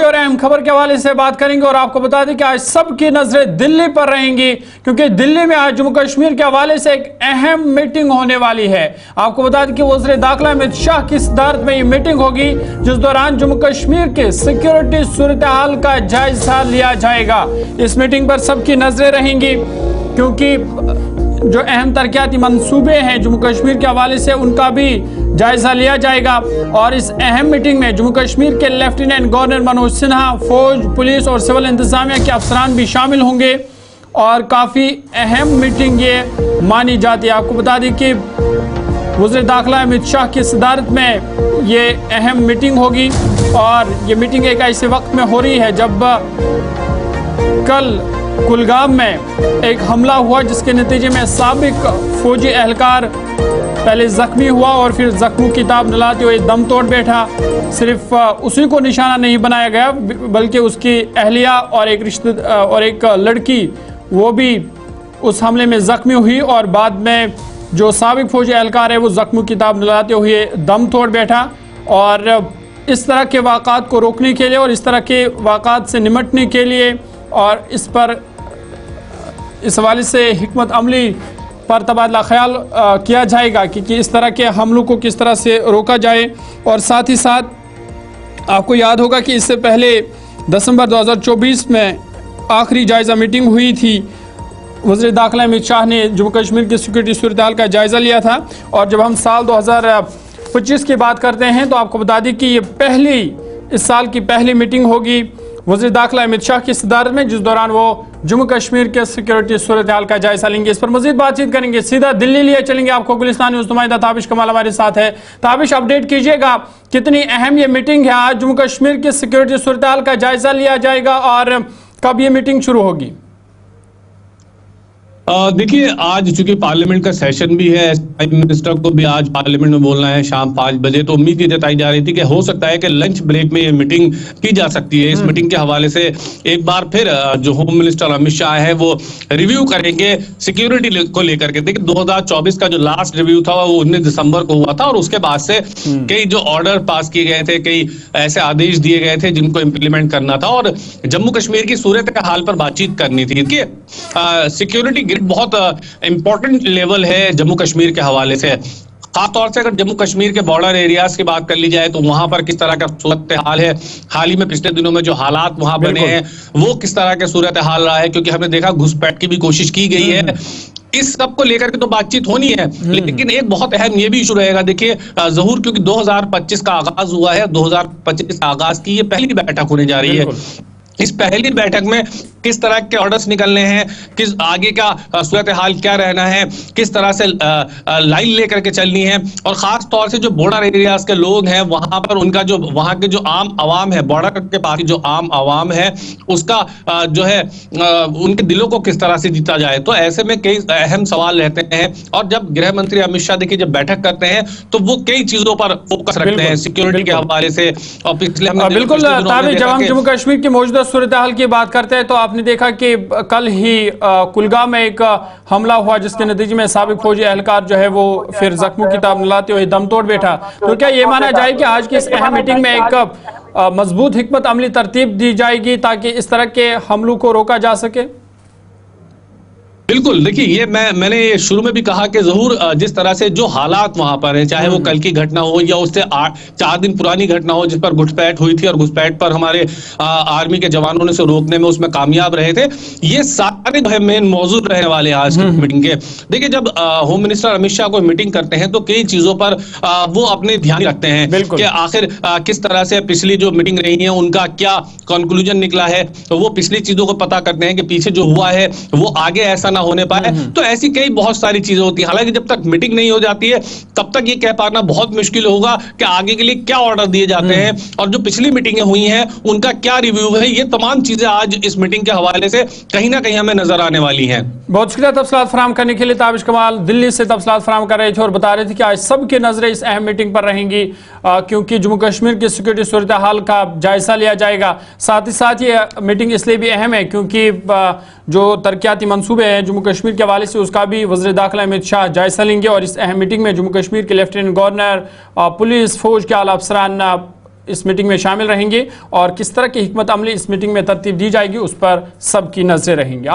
और अहम खबर के हवाले से बात करेंगे और आपको बता दें कि आज सबकी नजरें दिल्ली पर रहेंगी, क्योंकि दिल्ली में आज जम्मू कश्मीर के हवाले से एक अहम मीटिंग होने वाली है। आपको बता दें कि वज़ीर दाखिला अमित शाह की सदारत में ये मीटिंग होगी, जिस दौरान जम्मू कश्मीर के सिक्योरिटी सूरत हाल का जायजा लिया जाएगा। इस मीटिंग पर सबकी नजरें रहेंगी, क्योंकि जो अहम तरक्याती मंसूबे हैं जम्मू कश्मीर के हवाले से उनका भी जायजा लिया जाएगा। और इस अहम मीटिंग में जम्मू कश्मीर के लेफ्टिनेंट गवर्नर मनोज सिन्हा, फौज, पुलिस और सिविल इंतजामिया के अफसरान भी शामिल होंगे और काफ़ी अहम मीटिंग ये मानी जाती है। आपको बता दें कि वज़ीर दाखिला अमित शाह की सदारत में ये अहम मीटिंग होगी और ये मीटिंग एक ऐसे वक्त में हो रही है जब कल कुलगाम में एक हमला हुआ, जिसके नतीजे में साबिक फौजी एहलकार पहले जख्मी हुआ और फिर जख्मों की ताब नलाते हुए दम तोड़ बैठा। सिर्फ उसी को निशाना नहीं बनाया गया, बल्कि उसकी अहलिया और एक लड़की वो भी उस हमले में जख्मी हुई और बाद में जो साबिक फौजी एहलकार है वो जख्मों की ताब नलाते हुए दम तोड़ बैठा। और इस तरह के वाक़ात को रोकने के लिए और इस तरह के वाक़ात से निमटने के लिए और इस हवाले से हिकमत अमली पर तबादला ख्याल किया जाएगा कि इस तरह के हमलों को किस तरह से रोका जाए। और साथ ही साथ आपको याद होगा कि इससे पहले दिसंबर 2024 में आखिरी जायज़ा मीटिंग हुई थी। वज़ीर दाखिला अमित शाह ने जम्मू कश्मीर की सिक्योरिटी सूरत हाल का जायज़ा लिया था। और जब हम साल 2025 की बात करते हैं तो आपको बता दें कि ये इस साल की पहली मीटिंग होगी वज़ीर दाखिला अमित शाह की सदारत में, जिस दौरान वो जम्मू कश्मीर के सिक्योरिटी सूरत हाल का जायजा लेंगे। इस पर मजीद बातचीत करेंगे, सीधा दिल्ली लिए चलेंगे। आपको गुलिस्तान न्यूज़ नुमाइंदा ताबिश कमाल हमारे साथ है। ताबिश, अपडेट कीजिएगा, कितनी अहम ये मीटिंग है? आज जम्मू कश्मीर की सिक्योरिटी सूरत हाल का जायजा लिया जाएगा और कब ये मीटिंग शुरू होगी? देखिए, आज चूंकि पार्लियामेंट का सेशन भी है, प्राइम मिनिस्टर को भी आज पार्लियामेंट में बोलना है शाम 5 बजे, तो उम्मीद ये जताई जा रही थी कि हो सकता है कि लंच ब्रेक में ये मीटिंग की जा सकती है। इस मीटिंग के हवाले से एक बार फिर जो होम मिनिस्टर अमित शाह है वो रिव्यू करेंगे सिक्योरिटी को लेकर के। देखिए, 2024 का जो लास्ट रिव्यू था वो 19 दिसंबर को हुआ था और उसके बाद से कई जो ऑर्डर पास किए गए थे, कई ऐसे आदेश दिए गए थे जिनको इम्प्लीमेंट करना था और जम्मू कश्मीर की सूरत के हाल पर बातचीत करनी थी। कि सिक्योरिटी बहुत इंपॉर्टेंट लेवल है जम्मू कश्मीर के हवाले से। खासतौर से अगर जम्मू कश्मीर के बॉर्डर एरियाज की बात कर ली जाए तो वहां पर किस तरह का सूरत हाल है, हाल ही में पिछले दिनों में जो हालात वहां बने हैं वो किस तरह के सूरत हाल रहा है, क्योंकि हमने देखा घुसपैठ की भी कोशिश की गई है। इस सब को लेकर के तो बातचीत होनी है, लेकिन एक बहुत अहम ये भी इशू रहेगा। देखिए ज़हूर, क्योंकि 2025 का आगाज हुआ है, 2025 आगाज की ये पहली बैठक होने जा रही है। इस पहली बैठक में किस तरह के ऑर्डर्स निकलने हैं, किस आगे का सूरत हाल क्या रहना है, किस तरह से लाइन लेकर के चलनी है, और खास तौर से जो बॉर्डर एरियाज के लोग हैं वहां पर उनका जो वहां के जो आम आवाम है, बॉर्डर के पास जो आम आवाम है उसका जो है उनके दिलों को किस तरह से जीता जाए। तो ऐसे में कई अहम सवाल रहते हैं और जब गृह मंत्री अमित शाह देखिए जब बैठक करते हैं तो वो कई चीजों पर फोकस रखते हैं सिक्योरिटी के हवाले से। और पिछले बिल्कुल, जब हम जम्मू कश्मीर की मौजूदा सूरत हाल की बात करते हैं तो आपने देखा कि कल ही कुलगाम में एक हमला हुआ, जिसके नतीजे में साबिक फौजी एहलकार जो है वो फिर जख्मों की ताब नलाते हुए दम तोड़ बैठा। तो क्या ये माना जाए कि आज की इस अहम मीटिंग में एक मजबूत हिकमत अमली तरतीब दी जाएगी ताकि इस तरह के हमलों को रोका जा सके? बिल्कुल, देखिए ये मैंने शुरू में भी कहा कि ज़रूर जिस तरह से जो हालात वहां पर है, चाहे वो कल की घटना हो या उससे 4 दिन पुरानी घटना हो जिस पर घुसपैठ हुई थी और घुसपैठ पर हमारे आर्मी के जवानों ने से रोकने में उसमें कामयाब रहे थे, ये सारे जो है मेन मौजूद रहने वाले हैं आज की मीटिंग के। देखिए, जब होम मिनिस्टर अमित शाह को मीटिंग करते हैं तो कई चीजों पर वो अपने ध्यान रखते हैं कि आखिर किस तरह से पिछली जो मीटिंग रही है उनका क्या कंक्लूजन निकला है, तो वो पिछली चीजों को पता करते हैं कि पीछे जो हुआ है वो आगे ऐसा ना होने पाए। तो ऐसी कई बहुत सारी चीजें होती है। हालांकि जब तक मीटिंग नहीं हो जाती है तब तक ये कह पाना बहुत मुश्किल होगा कि आगे के लिए क्या ऑर्डर दिए जाते हैं और जो पिछली मीटिंगें हुई हैं उनका क्या रिव्यू है। ये तमाम चीजें आज इस मीटिंग के हवाले से कहीं ना कहीं हमें नजर आने वाली हैं। बहुत शुक्रिया तफसीलात फराहम करने के लिए। ताबिश कमाल दिल्ली से तफसीलात फराहम कर रहे थे और बता रहे थे कि आज सबकी नजरें इस अहम मीटिंग पर रहेंगी क्योंकि जम्मू कश्मीर की सिक्योरिटी सूरत हाल का जायजा लिया जाएगा। साथ ही साथ ये मीटिंग इसलिए भी अहम है क्योंकि जो तरक्याती मंसूबे हैं जम्मू कश्मीर के हवाले से उसका भी वज़ीर दाखिला अमित शाह जायजा लेंगे और इस अहम मीटिंग में जम्मू कश्मीर के लेफ्टिनेंट गवर्नर, पुलिस, फौज के आला अफसरान इस मीटिंग में शामिल रहेंगे और किस तरह की हिकमत अमली इस मीटिंग में तरतीब दी जाएगी उस पर सबकी नजरें रहेंगी।